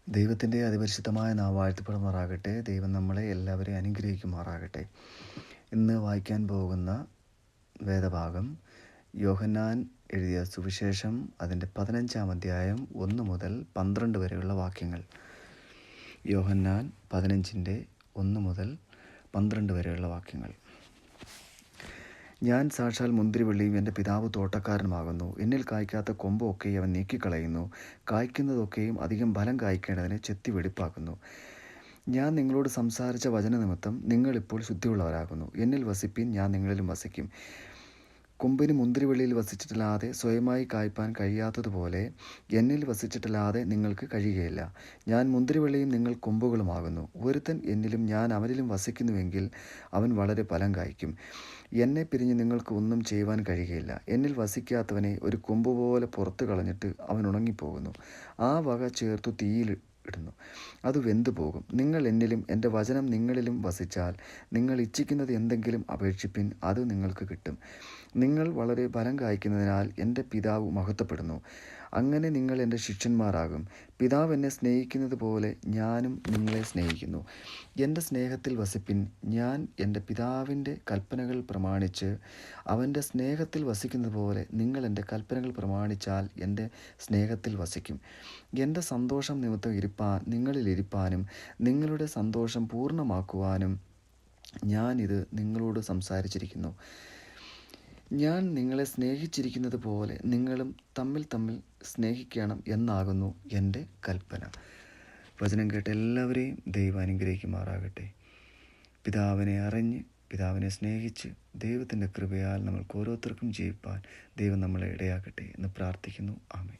ദൈവത്തിൻ്റെ അതിപരിശുദ്ധമായ നാമം വാഴ്ത്തപ്പെടുമാറാകട്ടെ. ദൈവം നമ്മളെ എല്ലാവരെയും അനുഗ്രഹിക്കുമാറാകട്ടെ. ഇന്ന് വായിക്കാൻ പോകുന്ന വേദഭാഗം യോഹന്നാൻ എഴുതിയ സുവിശേഷം, അതിൻ്റെ 15-ാം അധ്യായം 1 മുതൽ 12 വരെയുള്ള വാക്യങ്ങൾ. യോഹന്നാൻ 15-ൻ്റെ 1 മുതൽ 12 വരെയുള്ള വാക്യങ്ങൾ. ഞാൻ സാക്ഷാൽ മുന്തിരിവള്ളിയും എൻ്റെ പിതാവ് തോട്ടക്കാരനുമാകുന്നു. എന്നിൽ കായ്ക്കാത്ത കൊമ്പൊക്കെയും അവൻ നീക്കിക്കളയുന്നു, കായ്ക്കുന്നതൊക്കെയും അധികം ഫലം കായ്ക്കേണ്ടതിന് ചെത്തി വെടിപ്പാക്കുന്നു. ഞാൻ നിങ്ങളോട് സംസാരിച്ച വചനനിമിത്തം നിങ്ങളിപ്പോൾ ശുദ്ധിയുള്ളവരാകുന്നു. എന്നിൽ വസിപ്പിൻ, ഞാൻ നിങ്ങളിലും വസിക്കും. കൊമ്പിന് മുന്തിരിവള്ളിയിൽ വസിച്ചിട്ടല്ലാതെ സ്വയമായി കായ്പാൻ കഴിയാത്തതുപോലെ എന്നിൽ വസിച്ചിട്ടല്ലാതെ നിങ്ങൾക്ക് കഴിയുകയില്ല. ഞാൻ മുന്തിരിവള്ളിയും നിങ്ങൾ കൊമ്പുകളുമാകുന്നു. ഒരുത്തൻ എന്നിലും ഞാൻ അവനിലും വസിക്കുന്നുവെങ്കിൽ അവൻ വളരെ ഫലം കായ്ക്കും. എന്നെ പിരിഞ്ഞ് നിങ്ങൾക്ക് ഒന്നും ചെയ്യുവാൻ കഴിയുകയില്ല. എന്നിൽ വസിക്കാത്തവനെ ഒരു കൊമ്പുപോലെ പുറത്തു കളഞ്ഞിട്ട് അവൻ ഉണങ്ങിപ്പോകുന്നു. ആ വക ചേർത്തു തീയിൽ ഇടുന്നു, അത് വെന്തുപോകും. നിങ്ങൾ എന്നിലും എൻ്റെ വചനം നിങ്ങളിലും വസിച്ചാൽ നിങ്ങൾ ഇച്ഛിക്കുന്നത് എന്തെങ്കിലും അപേക്ഷിപ്പിൻ, അത് നിങ്ങൾക്ക് കിട്ടും. നിങ്ങൾ വളരെ ഫലം കായ്ക്കുന്നതിനാൽ എൻ്റെ പിതാവ് മഹത്വപ്പെടുന്നു. അങ്ങനെ നിങ്ങൾ എൻ്റെ ശിഷ്യന്മാരാകും. പിതാവ് എന്നെ സ്നേഹിക്കുന്നത് പോലെ ഞാനും നിങ്ങളെ സ്നേഹിക്കുന്നു. എൻ്റെ സ്നേഹത്തിൽ വസിപ്പിൻ. ഞാൻ എൻ്റെ പിതാവിൻ്റെ കൽപ്പനകൾ പ്രമാണിച്ച് അവൻ്റെ സ്നേഹത്തിൽ വസിക്കുന്നത് പോലെ നിങ്ങൾ എൻ്റെ കൽപ്പനകൾ പ്രമാണിച്ചാൽ എൻ്റെ സ്നേഹത്തിൽ വസിക്കും. എൻ്റെ സന്തോഷം നിമിത്തം നിങ്ങളിലിരിപ്പാനും നിങ്ങളുടെ സന്തോഷം പൂർണ്ണമാക്കുവാനും ഞാനിത് നിങ്ങളോട് സംസാരിച്ചിരിക്കുന്നു. ഞാൻ നിങ്ങളെ സ്നേഹിച്ചിരിക്കുന്നത് പോലെ നിങ്ങളും തമ്മിൽ സ്നേഹിക്കണം എന്നാകുന്നു എൻ്റെ കൽപ്പന. വചനം കേട്ട എല്ലാവരെയും ദൈവം അനുഗ്രഹിക്കുമാറാകട്ടെ. പിതാവിനെ അറിഞ്ഞ് പിതാവിനെ സ്നേഹിച്ച് ദൈവത്തിൻ്റെ കൃപയാൽ നമ്മൾക്ക് ഓരോരുത്തർക്കും ജീവിപ്പാൻ ദൈവം നമ്മളെ ഇടയാക്കട്ടെ എന്ന് പ്രാർത്ഥിക്കുന്നു. ആമേൻ.